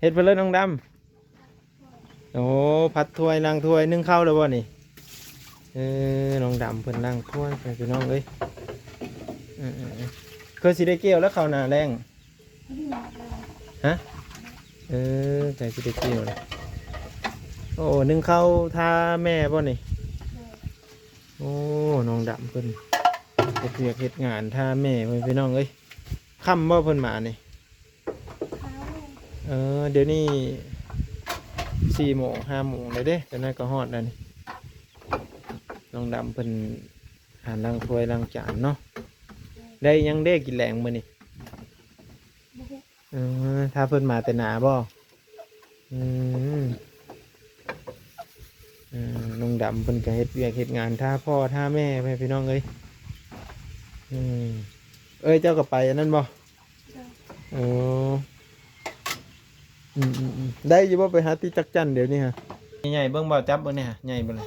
เฮ็ดไปเลยน้องดำโอ้ผัดถ้วยล้างถ้วยนึ่งข้าวแล้วบ่นี่น้องดำเพิ่นล้างถ้วยไปพี่น้องเอ้ยคือสิได้เกี่ยวแล้วข้าวหน้าแรงฮะใจสิได้เกี่ยวเลยโอ้นึ่งข้าวท่าแม่บ่นี่โอ้น้องดำเพิ่นเฮ็ดเวียกเฮ็ดงานท่าแม่เพิ่นพี่น้องเอ้ยค่ำบ่เพิ่นมานี่เดี๋ยวนี้4 โมง 5 โมงเลยเด้แต่นั่นก็ฮอดแล้วนี่น้องดำเพิ่นหาล้างถ้วยล้างจานเนาะได้ยังได้กินแรงมื้อนี่ถ้าเพิ่นมาแต่หนาบ่น้องดำเพิ่นก็เฮ็ดเวียกเฮ็ดงานท่าพ่อท่าแม่ไปพี่น้องเอ้ยเจ้าก็ไปอันนั้นบ่ได้อยู่บ่ไปหาที่จักจั่นเดี๋ยวนี้ฮะใหญ่ๆเบิ่งบ่จับเบิ่งนี่ฮะใหญ่บ่เลย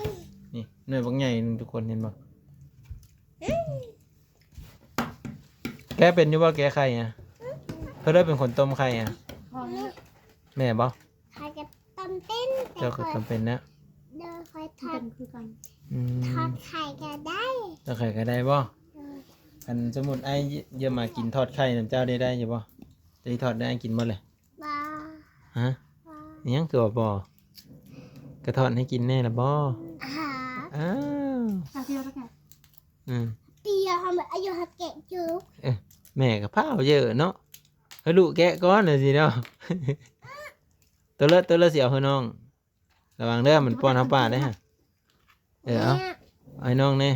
นี่หน่วยบักใหญ่นึงทุกคนเห็นบ่แกเป็นอยู่บ่แกไข่อ่ะเพิ่นได้เป็นคนต้มไข่อ่ะแม่บ่ใครจะต้มเป็นเจ้าก็ต้มเป็นนะเดินคอยทอดทอดไข่ก็ได้ทอดไข่ก็ได้บ่อันสมมุติไอ้เยอะมากินทอดไข่นำเจ้าได้อยู่บ่จะทอดได้กินหมดเลยบ่ฮะยังคือบ่กระทอดให้กินแน่ละบ่อ้าวเตียวแล้วแกเตียวทำแบบอายุหัดแกะจุ๊บแม่กับพ้าวเยอะเนาะให้ลูกแกะก้อนเลยสิเนาะตัวเลือเสียวเฮน้องระวังเด้อมันป้อนเขาป่าได้ฮะเอาให้น้องแน่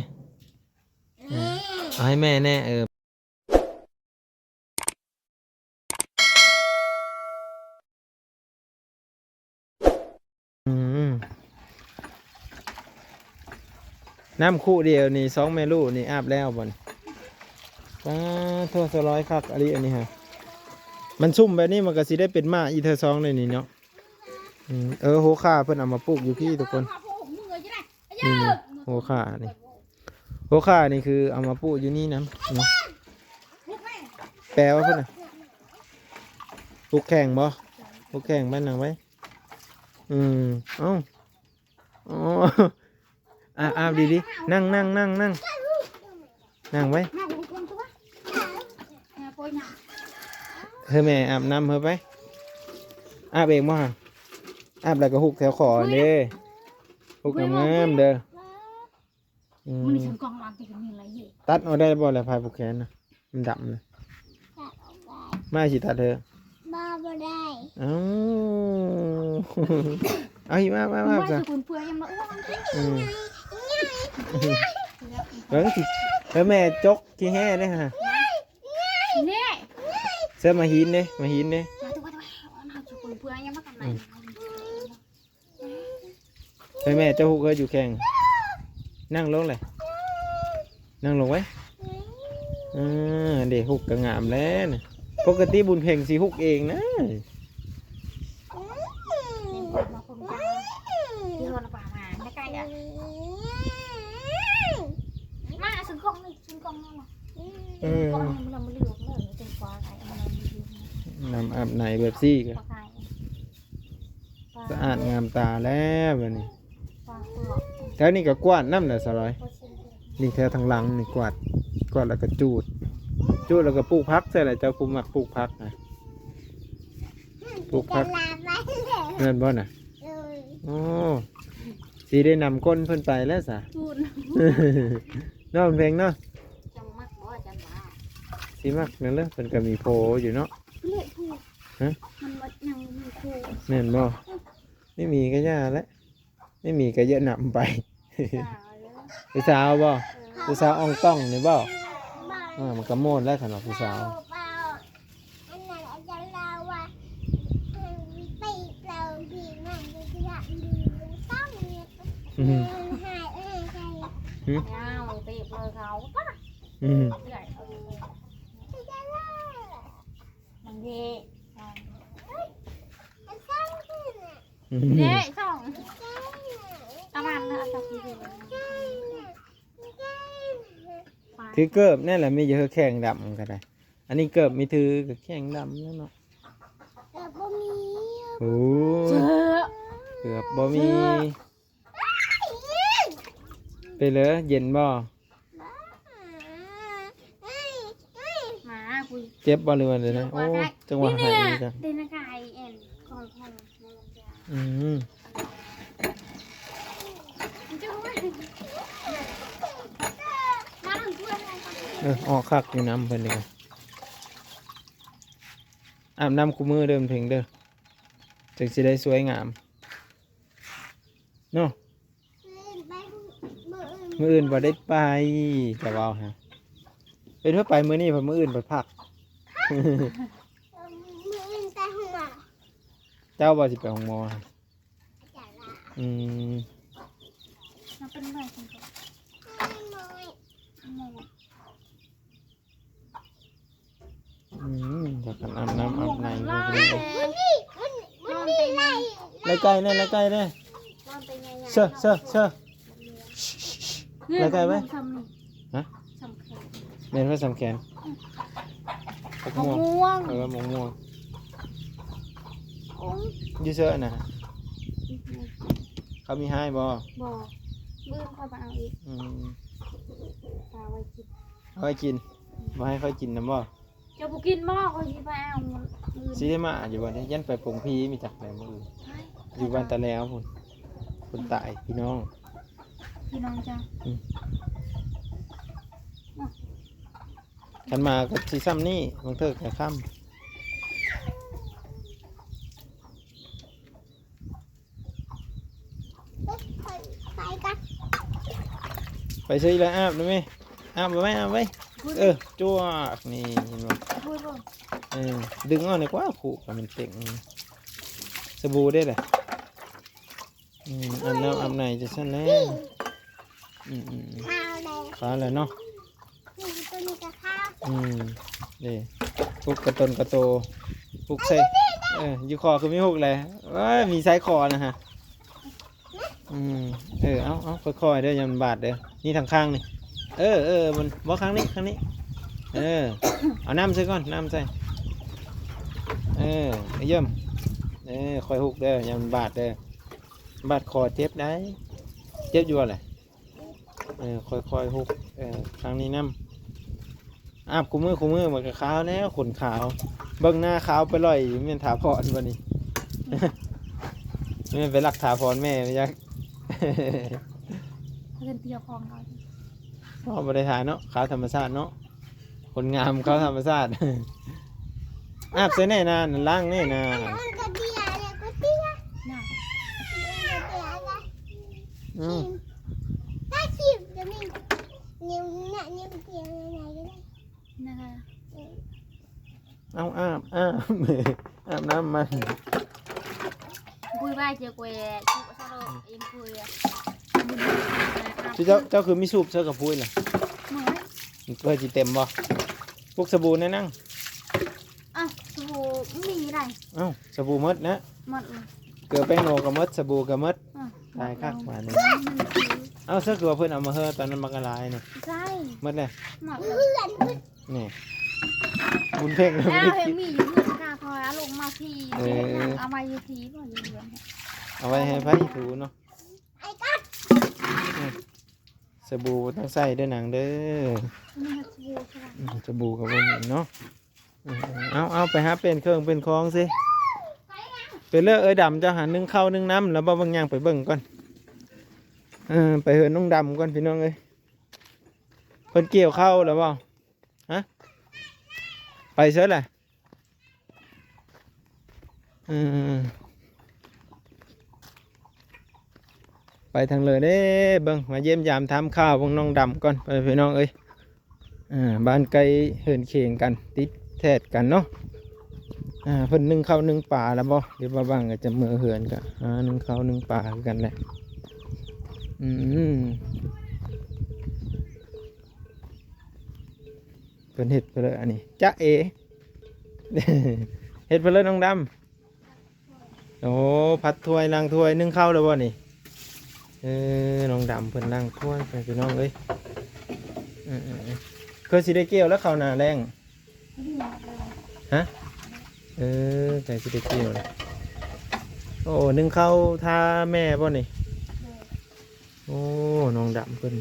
เอาให้แม่แน่น้ำคู่เดียวนี่2 แม่ลูกนี่อาบแล้วบ่นป้าทั่วสลอยคักอะไรอันนี้ฮะมันซุ่มแบบนี้มันก็สิได้เป็นมาอีเธอ2เลยนี่เนาะโหค่าเพิ่นเอามาปลูกอยู่พี่ทุกคนนี่โหค่านี่โหค่านี่คือเอามาปลูกอยู่นี่นะแปลว่าเพิ่นน่ะปลูกแข่งบ่ปลูกแข่งบ้านนางไว้เอ้าอ๋ออาบดีๆนั่งไว้เฮ้ยแม่อาบน้ำเฮ้ยไปอาบเองมั้งอาบแล้วก็หุกแถวคอเด้หุกงามเด้อตัดเอาได้บ่อะไรพายผูกแขนนะมันดำเลยไม่สิตัดเธอบ่ได้เอาหิมาจ้ะเฮ้ยแม่จกขี้แห่เนี่ยฮะเสื้อมาหินเนี่ยเฮ้ยแม่เจ้าหุกเคยอยู่แข่งนั่งลงเลยนั่งลงไว้เดี๋ยวหุกกระงามแล้วปกติบุญเพ่งสีหุกเองนะน้ำอาบไหนแบบซี่กันสะอาดงามตาแล้วแบบนี้แถวนี้ก็กวาดน้ำน่ะสลอยนี่แถวทางหลังนี่กวาดแล้วก็จูดแล้วก็ปลูกพักใช่ไหมเจ้าภูมิมักปลูกพักนะปลูกพักเงินบ่น่ะโอ้สีได้นำก้นเพิ่นไปแล้วสะน้องเพลงเนาะสีมักนั่นเลยเพิ่นก็มีโพอยู่เนาะฮะเน่นบ่ไม่มีก็ยาแล้วไม่มีก็เยอะหนำไปผู้สาวบ่ผู้สาวอ่องต้องนี่บ่มันก็โมดแล้วขนาดผู้สาวเด็กส่งประมาณนั้นถือเกิบนี่แหละมีเยอะแข่งดำก็ได้อันนี้เกิบมีถือกับแข่งดำแล้วเนาะบ่มี โอ้ เจอ เกือบบ่มีไปเลยเย็นบ่ หมาคุย เจ็บบ่หรือว่าเลยนะโอ้จังหวะหายดีจัง เดนกายเอ็นคอยคอยมาลงยา อืม จะรู้ไหมมาถึงช่วยอะไรก่อน ออกคักอยู่น้ำเพิ่นดีกว่าอาบน้ำคู่มือเดิมถึงเด้อจึงสิได้สวยงามเนาะมื้ออื่นบ่ได้ไปแต่ว่าฮะเป็นเพื่อไปมื้อนี้เพราะมื้ออื่นไปพัก เจ้าบ่สิไปห้องหมอฮะอืม มันเป็นอะไรกันก่อนโม จากกันอาบน้ำอาบใน นอน เลย ไปไง แล้วใกล้เนี่ยแล้วใกล้เนี่ย นอนไปไง เชื่อเชื่อเชื่อ แล้วไงไหม ฮะ สำคัญ เมนว่าสำแขนมะ มะ ม่วง ม่วง มะม่วง โอ้ย อยูเชื่อนะเขามีให้บ่ บอกบื้มค่อยมาเอาอีก อืม ตาไว้กิน เอาให้กินบ่ให้เขากินน้ำบ่ จะบุกินหม้อคอยที่ไปเอามือ ซีได้มาอยู่บ่เนี่ยยันไปปงพีมีจักไหนมืออื่นอยู่บ้านตะแล้วพุ่นคนตายพี่น้อง พี่น้องจ้า ขันมาก็ซีซ้ำนี่บางเทิกแต่ค่ำไปซื้อแล้วอาบได้ไหมอาบไหมอาบไว้จ้วกนี่เห็นบ่ พูดบ่ ดึงเอาหน่อยกว่าขู่กับมันเต็งสบู่ได้เลยอาบน้ำอาบไหนจะสั้นแล้วขาแล้วเนาะเด้พุกกระตนกระโตพุกใส่ยูคอคือมีพุกเลยว่ามีไซส์คอนะฮะเอาค่อยๆเด้ออย่ามันบาดเด้อนี่ทางข้างนี่มันบ่ข้างนี้เอาน้ำใส่ก่อนน้ำใส่เยี่ยมค่อยหุกเด้ออย่ามันบาดเด้อบาดคอเจ็บได้เจ็บอยู่อะไรค่อยหุกครั้งนี้น้ำอาบคู่มือมันก็ขาวแล้วขนขาวเบิ้งหน้าขาวไปลอยมันถาพรวันนี้ มันเป็นหลักถาพรแม่ไม่ยัก เขาเป็นเตียวคลองเรา อ๋อบริฐานเนาะขาวธรรมชาติเนาะคนงามขาวธรรมชาติ อาบเส้นแน่นานล้างแน่นาน น่ะ ถ้าชิมจะมีนิ้วเนี่ยนิ้วเตียงอะไรก็ได้ นะคะ เอาอาบ อาบน้ำมัน คุยไปเจียวกวยชุบซาโลเอ็มคุยอ่ะ เจ้าคือมีสูบเสื้อกับพุ้ยเหรอ หนู เพื่อจีเต็มบ่พวกสบู่นั่นนั่ง อ่ะสบู่ไม่มีอะไร เอ้าสบู่มดนะ หมดเลย เกลือแป้งโนกับมดสบู่กับมด อ่ะ ตายคักมาเนี่ย มันคือ เอ้าเสื้อเกลือเพื่อนเอามาเฮอตอนนั้นมากระลายเนี่ย ใช่ มดเลย หมด เพื่ เลย อน นี่บุญเพ่งเลย แล้ว ไม่ได้ เห็น คิด มีอยู่เรื่องกาพอแล้วลงมาทีเอามาอยู่ทีป่ะอยู่เรื่อง เอาไว้ให้ไฟถูเนาะ ไอ้กัด สบู่ต้องใส่ด้วยหนังเด้อ นี่มันสบู่ใช่ไหม สบู่กับบุญเนาะเอาไปหาเป็นเครื่องเป็นคล้องสิเป็นเลือกดำจะหานึ่งข้าวนึ่งน้ำแล้วบางอย่างไปเบิ่งก่อนไปเหินน้องดำก่อนพี่น้องเอ้ยเพิ่นเกี่ยวข้าวแล้วบ่ฮะไปเสียแหละไปทางเลยเด้เบิ่งมาเยี่ยมยามทำข้าวพวกน้องดำก่อนไปพี่น้องเอ้ยบ้านไกลเหินเคียงกันติดแทดกันเนาะเพิ่นนึ่งข้าวนึ่งปลาแล้วบ่เดี๋ยวบางก็จะมือเหินกันนึ่งข้าวนึ่งปลากันแหละเพิ่นเฮ็ดไปเลยอันนี้จ๊ะเอ เฮ็ดไปเลยน้องดำโอ้ผัดถ้วยล้างถ้วยนึ่งข้าวแล้วบ่นี่น้องดำเพิ่นล้างถ้วยไปพี่น้องเอ้ยเคยสิได้เกี่ยวแล้วข้าวหน้าแรงฮะใจสิได้เกี่ยวเลย โอ้นึ่งข้าวท่าแม่ป่ะนี่ เลย โอ้น้องดำเพิ่น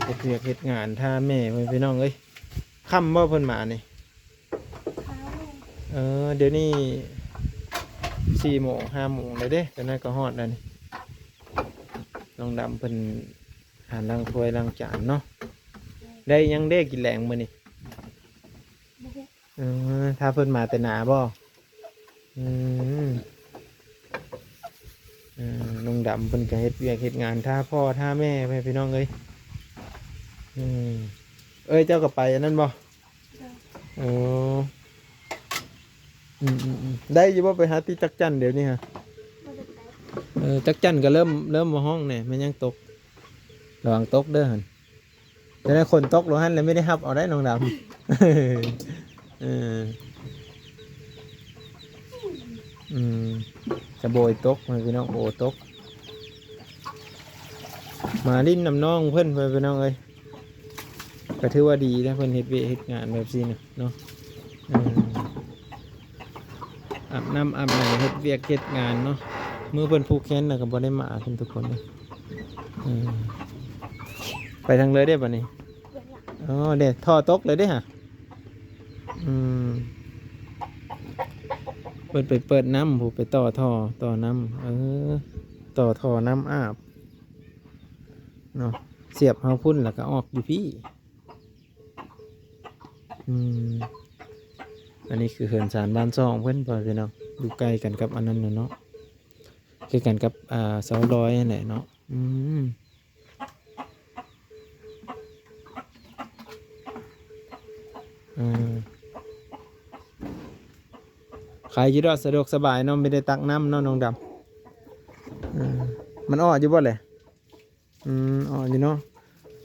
เฮ็ดเวียกเฮ็ดงานท่าแม่เพิ่นพี่น้องเอ้ยค่ำบ่เพิ่นมานี่ ข้าว เดี๋ยวนี้4 โมง5 โมงเลยเด้แต่นั้นก็ฮอดแล้วนี่น้องดำเพิ่นหาล้างถ้วยล้างจานเนาะได้ยังได้กินแรงมื้อนี่ บุก ถ้าเพิ่นมาแต่หนาบ่อืมน้องดำเพิ่นก็เฮ็ดเวียกเฮ็ดงานท่าพ่อท่าแม่ไปพี่น้องเอ้ยเจ้าก็ไปอันนั้นบ่โอ้ได้อยู่บ่ไปหาที่จักจั่นเดี๋ยวนี้ฮะ มาดูไป จักจั่นก็เริ่มมาห้องเนี่ยมันยังตกระวังตกเด้อหั่นจะได้คนตกลงหั่นเลยไม่ได้ฮับเอาได้น้องดำ จะโบยตกมาพี่น้องโบตกมาลิ้นนำน้องเพื่อนไปพี่น้องเอ้ยก็ถือว่าดีนะเพื่อนเฮ็ดเวียกเฮ็ดงานแบบนี้นะเนาะอาบน้ำอาบน้ำเฮ็ดเวียกเฮ็ดงานเนาะเมื่อเพื่อนผูกแขนแล้วก็บ่ได้มาขึ้นทุกคนเลยไปทางเลยได้ป่ะนี่ เดี๋ยวหลัง อ๋อเด็ดท่อตกเลยได้ฮะเปิดน้ำผูไปต่อท่อต่อน้ำต่อท่อน้ำอาบเนาะเสียบเฮาพุ่นแล้วก็ออกอยู่พี่อันนี้คือเขื่อนสารบ้านซองเพื่อนพอพี่น้องอยู่ใกล้กันกับอันนั้นเนาะใกล้กันกับเสาลอยนั่นแหละเนาะขายอยืดสะดวกสบายเนาะไม่ได้ตักน้ำเนาะน้องดำมันอ้ออยู่บ่เลยอ้ออยู่เนาะ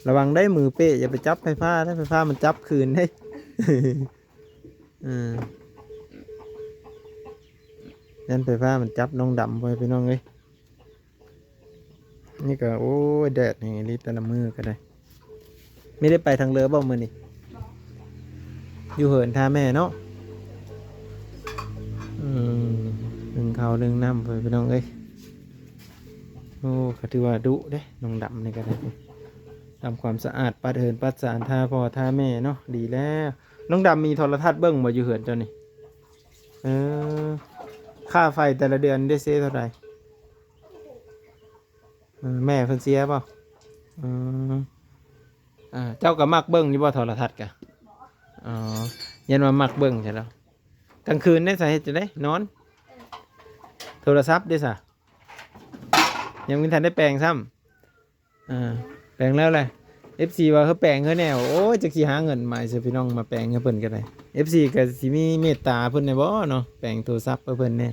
ระวังได้มือเป๊ะอย่าไปจับไฟฟ้าถ้าไฟฟ้ามันจับคืนได้ นั่นไฟฟ้ามันจับน้องดำไปพี่น้องเลยนี่ก็โอ้ยแดดนี่ลิตรละมือก็ได้ไม่ได้ไปทางเรือบ่มือนี่อยู่เหินท่าแม่เนาะดึงเขาดึงน้ำไปพี่น้องเอ้ยโอ้ก็ถือว่าดุเด้น้องดำนี่ก็ได้ทำความสะอาดปัดเหินปัดสารท่าพ่อท่าแม่เนาะดีแล้วน้องดำมีโทรทัศน์เบิ้งมาอยู่เหินเจ้านี่ค่าไฟแต่ละเดือนได้เสียเท่าไหร่แม่เพิ่นเสียเปล่าเจ้าก็มักเบิ้งอยู่บ่โทรทัศน์กะอ๋อยันมามักเบิ้งใช่แล้วกลางคืนได้สาเหตุจะได้นอนโทรศัพท์ได้สะยังไม่ทันได้แปลงซ้ำแปลงแล้วเลย FC ว่าเขาแปลงเขาแนวโอ้ยจะขี่หาเงินมาสิพี่น้องมาแปลงให้เพิ่นก็ได้ FC ก็สิมีเมตตาเพิ่นในบ่เนาะแปลงโทรศัพท์ให้เพิ่นแน่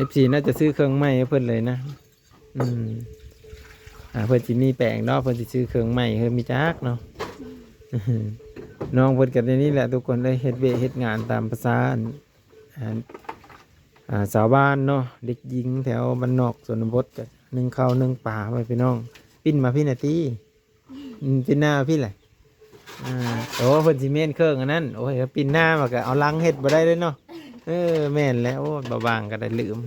FC น่าจะซื้อเครื่องใหม่ให้เพิ่นเลยนะเพิ่นสิมีแปลงเนาะเพิ่นสิซื้อเครื่องใหม่เพิ่นมีจักเนาะ น้องเพิ่นกันในนี้แหละทุกคนได้เฮ็ดเวรเฮ็ดงานตามภาษาสาวบ้านเนาะเด็กหญิงแถวบ้านนอกชนบทก็นึ่งข้าวนึ่งปลาไว้พี่น้องปิ้นมาพี่นาทีปิ้นหน้าพี่แหละโอ้เพิ่นสิเม่นเครื่องอันนั้นโอ้ยปิ้นหน้ามาก็เอาลังเฮ็ดบ่ได้เลยเนาะแม่นแล้วโอ้บ่บางก็ได้ลืม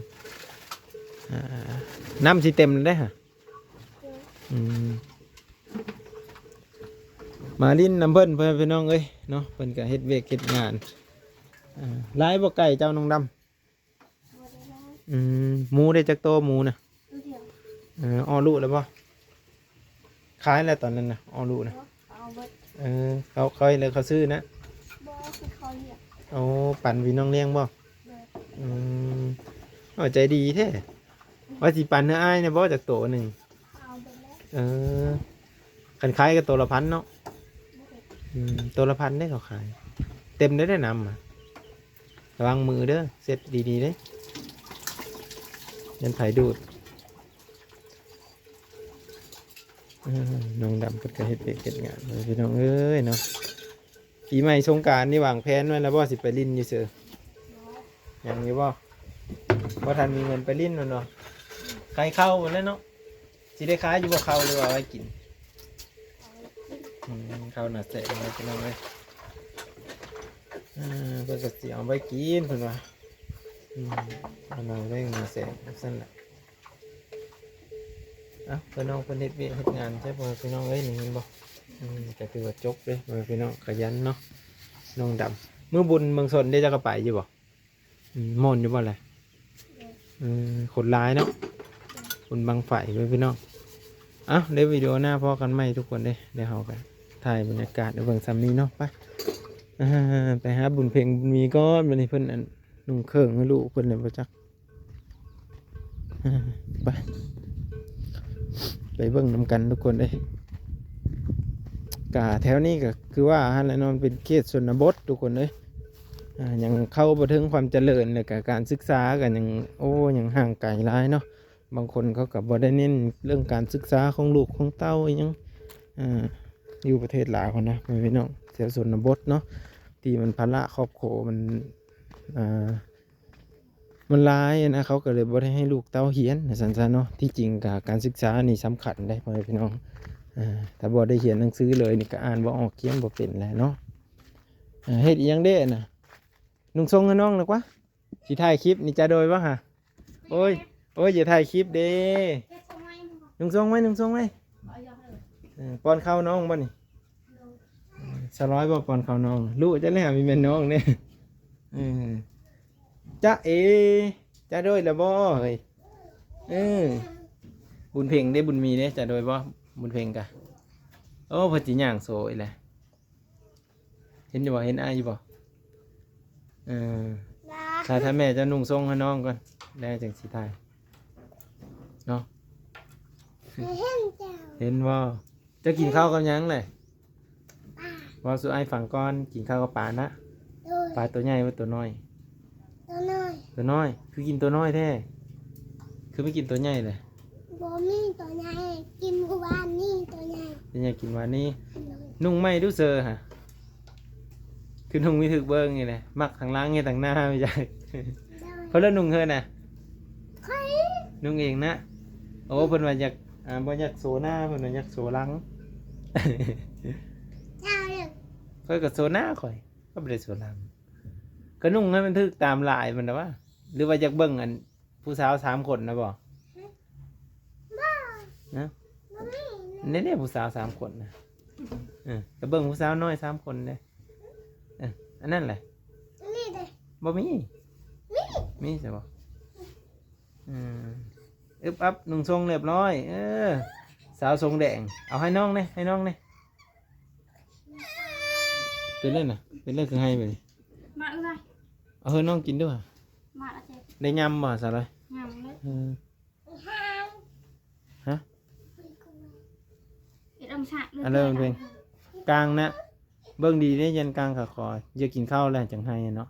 น้ำสิเต็มเลยได้ฮะมาลิ้นน้ำเพิ่นเพื่อนพี่น้องเอ้ยเนาะเพิ่นก็เฮ็ดเวกเฮ็ดงานหลายบ่ไก่เจ้าน้องดำหมูได้จักโตหมูนะ ดูเดี๋ยว อ้อลูกแล้วบ่ขายแล้วตอนนั้นนะอ้อลูกนะ เอาเบิด เขาเลยเขาซื้อนะ บอคือเขาเรียก เอาปั่นพี่น้องเลี้ยงบ่ เบิด เอาใจดีแท้ว่าสิปั่นเนื้ออ้ายเนี่ยบ่จากโตหนึ่ง เอาเบิดแล้ว คันขายก็ตัวละพันเนาะ เบิด ตัวละพันได้เขาขาย เต็มได้นำระวังมือเด้อเสร็จดีๆเด้ยันไผดูดน้องดำก็เฮ็ดเฮ็ดงานเลยพี่น้องเอ้ยเนาะปีใหม่สงกรานต์นี่วางแผนไว้แล้วบ่สิไปลิ้นอยู่เสือยังอยู่บ่ทันมีเงินไปลิ้นมันเนาะขายข้าวหมดแล้วเนาะสิได้ขายอยู่บ่ข้าวหรือว่าไว้กินข้าวหน้าแสงเลยพี่น้องเอ้ยเพิ่นก็สิเอาไว้กินเพิ่นว่า เอาเราได้เงินแสนสั้นแหละเอ้าพี่น้องเพิ่นเฮ็ดเวียกเฮ็ดงานใช่ป่ะพี่น้องเอ้ยนี่บ่ก็ถือว่าจบเลยพี่น้องขยันเนาะน้องดำมื้อบุญเมืองชนได้จักไปอยู่บ่ม่วนอยู่บ่ล่ะคนร้ายเนาะคนบังไฟไว้พี่น้องเอ้าเดี๋ยววิดีโอหน้าพอกันใหม่ทุกคนเด้เดี๋ยวเฮากันถ่ายบรรยากาศในเบิ่งซ้ำนี้เนาะไปไปหาบุญเพ็งบุญมีก้อนวันนี้เพิ่นอันนุ่งเครื่องให้ลูกเพิ่นเลยบ่จักไปเบิ่งนำกันทุกคนเด้กะแถวนี้ก็คือว่าหั่นแหละเนาะมันเป็นเขตชนบททุกคนเด้ยังเข้าบ่ถึงความเจริญเลยกับการศึกษากันยังยังห่างไกลหลายเนาะบางคนเขาก็บ่ได้เน้นเรื่องการศึกษาของลูกของเต้าอีหยังอยู่ประเทศลาวนะพี่น้องแถวชนบทเนาะที่มันภาระครอบครัวมันหลายนะเขาก็เลยบ่ได้ให้ลูกเต้าเรียนซั่นๆเนาะที่จริงกับการศึกษานี่สำคัญได้พ่อพี่น้องถ้าบ่ได้เรียนหนังสือเลยนี่ก็อ่านบ่ออกเขียนบ่เป็นแหละเนาะเฮ็ดอีหยังเด้น่ะนุ่งทรงให้น้องหน่อยกว่าสิถ่ายคลิปนี่จะโดยบ่ฮะโอ้ยอย่าถ่ายคลิปเด้นุ่งทรงไหมป้อนข้าวน้องบ่นี่สร้อยบ่ป้อนข้าวน้องลูกจะได้หามีแม่น้องเนี่ยจ๊ะจะโดยแล้วบ่เฮ้ยบุญเพ่งได้บุญมีเด้จะโดยบ่บุญเพ่งกะโอ้พอจิย่างโซอีแหละเห็นอยู่บ่เห็นอ้ายอยู่บ่ถ้าแม่จะนุ่งทรงให้น้องก่อนแล้วจังสิถ่ายเนาะเห็นว่าจะกินข้าวกับยังเลยว่าสุไอฝั่งก้อนกินข้าวกับปลานะปลาตัวใหญ่ว่าตัวน้อยตัวน้อยคือกินตัวน้อยแท้คือไม่กินตัวใหญ่เลยบ่มีตัวใหญ่กินวานนี่ตัวใหญ่ตัวใหญ่กินวานนี้นุ่งไม่ดูเซอร์ฮะคือนุ่งมีถึกเบิ้งไงเลยมักทางล่างไงทางหน้าไม่ใช่เพราะเรื่องนุ่งเธอน่ะนุ่งเองนะโอ้เพิ่นว่าอยากบ่อยากโซหน้าเพิ่นว่าอยากโซหลังค่อยก็โซหน้าข่อยก็บ่ได้โซหลังก็นุ่งให้มันถึกตามลายมันนะว่าหรือว่าอยากเบิ่งอันผู้สาว3คนนะบ่นะเนี่ยผู้สาว3คนนะก็เบิ่งผู้สาวน้อย3คนเด้อันนั้นแหละนี่เด้บ่มีใช่บ่อึบอับนุ่งทรงเรียบร้อยสาวทรงแดงเอาให้น้องเนี่ยเป็นเล่นน่ะเป็นเล่นคือให้ไปมาเลยเอาให้น้องกินด้วยมาแล้วเจ๊ได้ยำบ่สาวเลยยำเลยฮะเอ็ดอมชะเลยอะไรมันเป็นกลางนะเบิ่งดีได้ยันกลางขาคออย่ากินข้าวแล้วจังให้เนาะ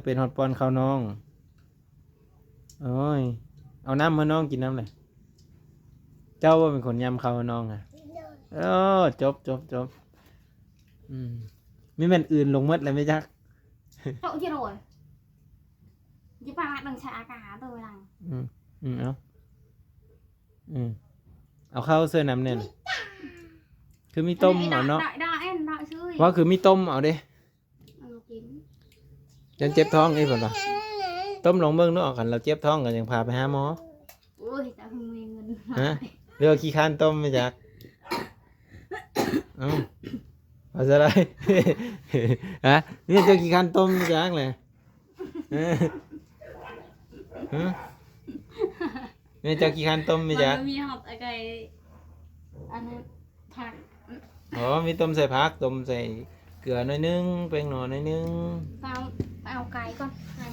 เป็นฮอตปอนข้าวน้องโอ้ยเอาน้ำมาน้องกินน้ำเลยเจ้าว่าเป็นคนยำข้าวน้องอ่ะจบไม่เป็นอื่นลงมัดเลยไหมจ๊ะโตที่โรยยี่ป้าดังชะอากาศตัวดังเอาข้าวเสื้อน้ำเนี่ยคือมีต้มเอาเนาะว่าคือมีต้มเอาดิจนเจ็บท้องไอ้ผลวะต้มลงเบิ้งนู้นออกกันเราเจ็บท้องกันยังพาไปหาหมอโอ้ยจะมีเงินฮะเรือขี้ข้านต้มไม่จักเอาซะเลยฮะนี่เจอขี้ข้านต้มไม่จักเลยนี่เจอขี้ข้านต้มไม่จักมีหอบอะไรอันนี้ผักมีต้มใส่ผักต้มใส่เกลือหน่อยนึงแป้งหน่อยนึงเอาไก่ก่อนไก่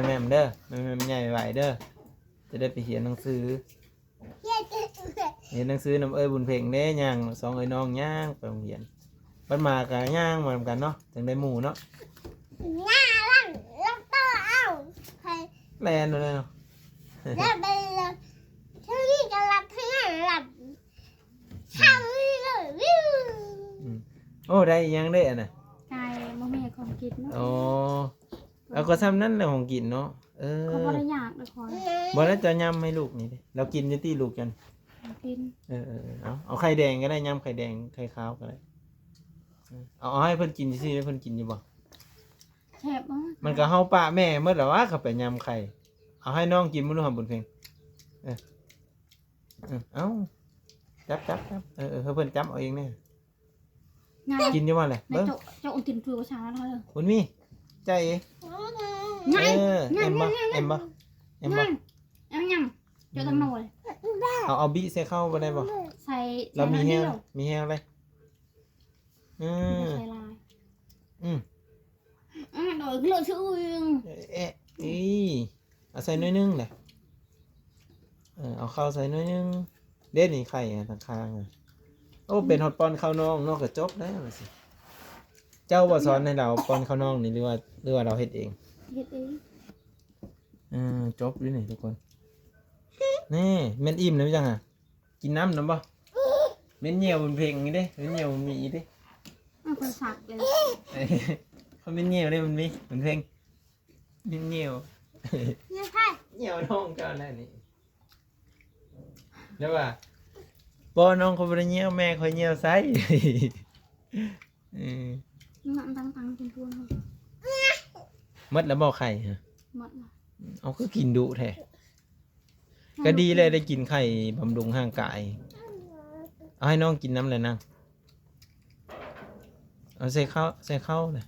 แม่เด้อแม่ใหญ่ไหวเด้อจะได้ไปเขียนหนังสือเรียนหนังสือน้ำบุญเพ่งเด้ย่าง2น้องย่างไปโรงเรียนบ้านมากับย่างมาทำกันเนาะถึงได้หมู่เนาะย่างแล้วต่อเอาแลนเลยเนาะแล้วไปเลยที่นี่จะรับที่นั่นรับช่างเลยวิวโอ้ได้ยังได้อ่ะนะไก่บ่มีของกินเนาะโอ้แล้วก็ซ้ำนั่นแหละของกินเนาะเขาบ่ได้อยากเลยคอยบ่แล้วจะยำให้ลูกนี่ดิเรากินอยู่ที่ลูกกัน กิน เอาไข่แดงก็ได้ยำไข่แดงไข่ขาวก็ได้เอาให้เพิ่นกินสิให้เพิ่นกินอยู่บ่ แซ่บมาก มันก็เฮาป้าแม่เมื่อแล้วว่าเขาไปยำไข่เอาให้น้องกินมื้อหำบุญเพ็งเอาจับให้เพิ่นจับเอาเองเนี่ย งาน กินอยู่ว่าแหละ ใน เบิ่ง เจ้าองค์ตินคือว่าช้าแล้วเลย บุญมีใจเอ๋เอ็มบ่เอ็มบ่ ยังยังเจ้าตั้งโนเลย เอาบิใส่เข้าบ่ได้บ่ ใส่ เรามีแฮ เดี ง ยว มีแฮงเลย ใส่ลาย โดยเลือดชื่อ อีเอาใส่น้อยนึงแหละเอาข้าวใส่น้อยนึงเด็ดนี่ไข่ทางข้างโอ้เป็นฮอตปอนข้าวน้องนอกก็จบแล้วสิเจ้าบ่สอนให้เราปอนข้าวน้องนี่หรือว่าเราเฮ็ดเอง เฮ็ดเอง จบด้วยนี่ทุกคนนี่แม่นอิ่มแล้วจังอ่ะกินน้ำบ่แม่นเหนียวบนเพลงนี่เด้แม่นเหนียวมีเด้ คนสักเลย เขาแม่นเหนียวเด้มันมีบนเพลงแม่นเหนียว เนี่ยค่ะ เหนียวน้องเจ้าแล้วนี่แล้วว่าบ่น้องเขาบ่ได้เหนียวแม่เขาเหนียวไส มันตั้งเป็นพวง หมดแล้วบ่ไข่ฮะ หมดละ เอาคือกินดุแท้ก็ดีเลยได้กินไข่บำรุงร่างกายเอาให้น้องกินน้ำเลยนะเอาใส่ข้าวเลย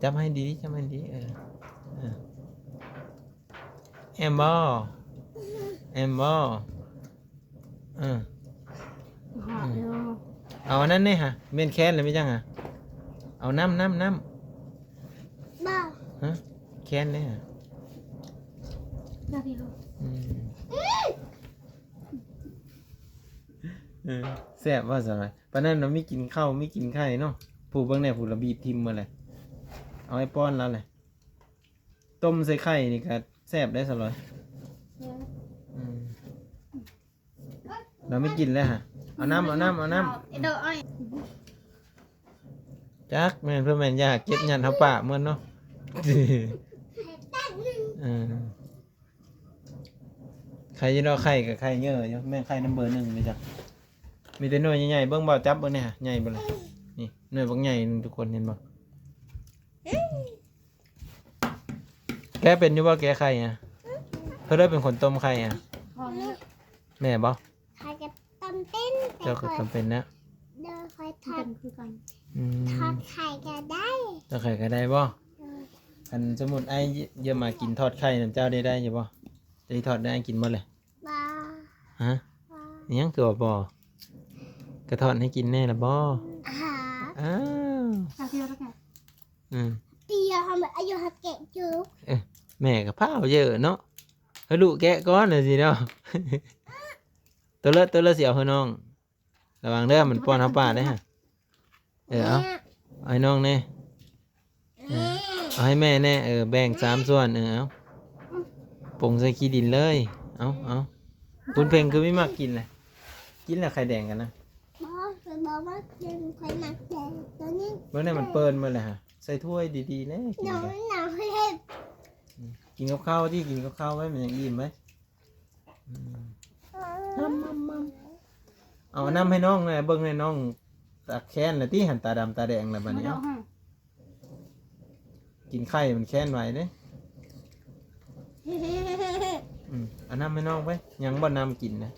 จับให้ดีแอมบอหอมเดียว เอาอันนั้นเนี่ยฮะเมนแคนเลยไม่จังฮะเอาน้ำ บ้า ฮะแคนเนี่ยฮะ เดียว แซ่บว่าสักหน่อยปานนั้นเราไม่กินข้าวไม่กินไข่เนาะผู้เบิ่งเนี่ยผู้ระบีบทิมมาเลยเอาไอ้ป้อนแล้วเลยต้มใส่ไข่นี่ก็แซ่บได้สักหน่อยเราไม่กินแล้วฮะเอาน้ำ เดี๋ยวไอ้ จักแม่นเพื่อนแม่นยากเก็บยันเท้าปะเหมือนเนาะ ไข่ยี่ดอกไข่กับไข่เยอะอยู่แม่งไข่น้ำเบอร์หนึ่งเลยจ้ะมีแต่หน่วยใหญ่ๆเบิ้งเบาจับเบิ้งเนี่ยใหญ่เบ่เลยนี่หน่วยบางใหญ่นึงทุกคนเห็นบ่แกเป็นอยู่บ่แกไข่อ่ะเพื่อได้เป็นคนต้มไข่อ่ะ พอแล้ว แม่บ่ ใครจะตำเต้น เจ้าก็จำเป็นนะ เดินคอย เป็นคือกัน ทอดไข่ก็ได้ เจ้าไข่ก็ได้บ่อันสมมุติไอ้เยอะมากินทอดไข่นั่นเจ้าได้อยู่บ่จะทอดได้กินหมดเลย บ้า ฮะ บ้า อิหยังคือว่าบ่กระทอดให้กินแน่ละบ่ หา อ้าว จากที่เราแก่ เตียทำแบบอายุหักเกะจู แม่กับพ้าวเยอะเนาะเฮ้ยลูกแกะก้อนเลยสิเนาะ ตัวเลิศเสียวเฮ้ยน้องระวังเด้อมันป้อนเท้าป่าได้ฮะเอาให้น้องแน่เอาให้แม่แน่แบ่ง3 ส่วนเอาปรุงใส่ขี้ดินเลยเอาคุณเพ่งคือไม่มักกินเลยกินแล้วไข่แดงกันนะ บอกเคยบอกว่าเป็นใครมาแจกตัวนี้ เมื่อไหร่มันเปิลมาเลยฮะใส่ถ้วยดีๆเลยกิน หนู กัน หนูเห็น กินกับข้าวที่กินกับข้าวไว้มันยังอิ่มไหมเอาน้ำให้น้องเลยเบิ้งให้น้องตาแค้นเลยที่หันตาดำตาแดงเลยบัด มา นี้ เดี๋ยว เอา ให้ กินไข่มันแค้นไว้เด้เอาน้ำให้น้องไปยังบ่น้ำกินนะ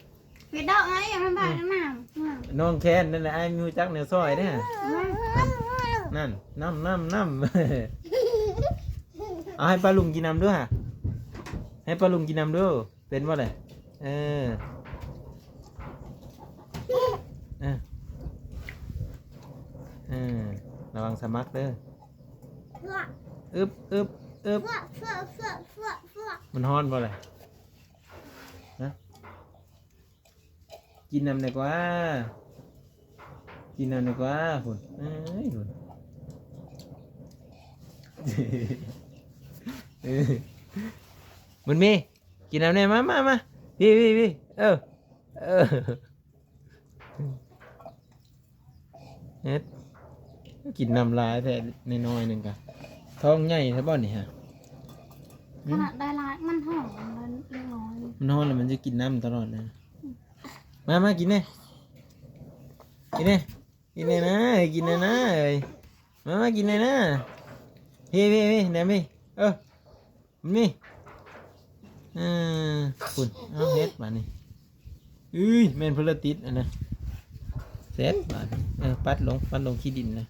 ไปดอกไอ้ยังไม่บ้านน้ำ น้องแค้นนั่นแหละไอ้มีจักแนวซอยเด้อนั่นน้ำ เอาให้ปลาลุงกินน้ำด้วยให้ปลาลุงกินน้ำด้วยเป็นว่าไรระวังสมัครเด้ออึบ มันฮ้อนบ่เลยนะกินน้ำดีกว่าฝุ่นฝุ่นมันมีกินน้ำเนี่ยมาพี่เนี่ยกินน้ำลายแต่น้อยๆหนึ่งกันท้องใหญ่ใช่ป่ะนี่ฮะ ขนาดได้ลายมันหอมมันน้อย มันฮ้อนแล้วมันจะกินน้ำตลอดนะ มากินเนี่ยกินเนี่ยกินเนี่ยนะกินเนี่ยนะเอ้ยมากินเนี่ยนะพี่ไหนพี่นี่คุณเอาเฮ็ดมานี่แม่นพลติดอันนะเสร็จมาปัดลงขี้ดินนะ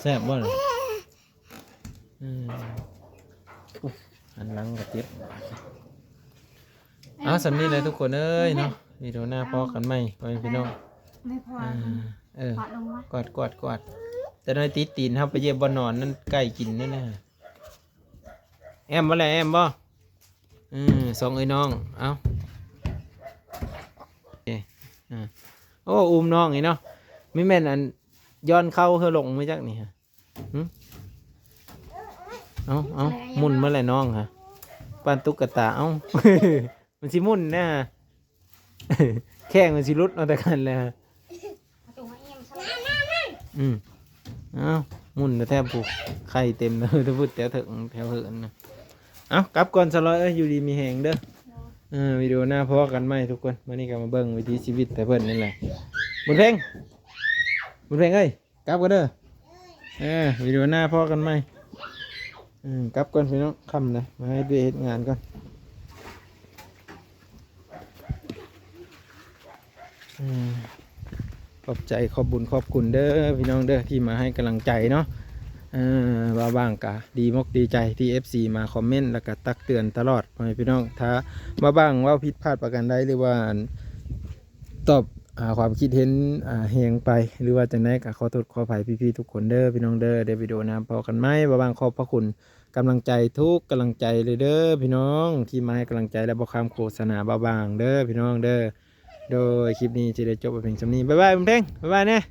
แซ่บบ่เลยอันหลังก็เจ็บเอาสำนี้เลยทุกคนเอ้ยเนาะวิดีโอหน้าพอกันไหมพ่อพี่น้อง ไม่พอขอลงวะ กอดแต่น้อยตีตีนครับไปเย็บบนนอนนั่นใกล้กินนั่นนะแอมบ่แหละแอมบ่สองไอ้น้องเอาโอ้อุ้มน้องไอ้เนาะไม่แม่นอันย้อนเข้าเธอลงไม่จักนี่ฮะเอามุนเมื่อไรน้องฮะปานตุ๊กตาเอา มันสิมุนนะ แข้งมันสิรุดเอาแต่กันเลยฮะ ตัวเอ็มใช่ เอามุนแทบผูกไข่เต็มเลยถ้าพูดแถวเหินนะเอากลับก่อนสลอยอยู่ดีมีแหงเด้อวิดีโอหน้าพอกันไหมทุกคนวันนี้ก็มาเบิ่งวิถีชีวิตแต่เพิ่นนี่แหละบุญเพ่งเอ้ยกลับกันเด้อวิดีโอหน้าพอกันไหมกลับก่อนพี่น้องค่ำนะมาให้ด้วยเหตุงานก่อนขอบใจขอบบุญขอบคุณเด้อพี่น้องเด้อที่มาให้กำลังใจเนาะว่าบ้างกะดีมกดีใจที่ FC มาคอมเมนต์แล้วก็ตักเตือนตลอดพี่น้องถ้ามาบ้างว่าผิดพลาดประการใดหรือว่าตอบความคิดเห็นแหงไปหรือว่าจังไดก็ขอโทษขออภัยพี่ๆทุกคนเด้อพี่น้องเด้อเดี๋ยววิดีโอนะพอกันไหมว่าบ้างขอบพระคุณกำลังใจทุกกำลังใจเลยเด้อพี่น้องที่มาให้กำลังใจและบอกคำโฆษณาบ้างเด้อพี่น้องเด้อโดยคลิปนี้จะได้จบไปเพียงเท่านี้บ๊ายบายมึงเพ่งบ๊ายบายเนี่ย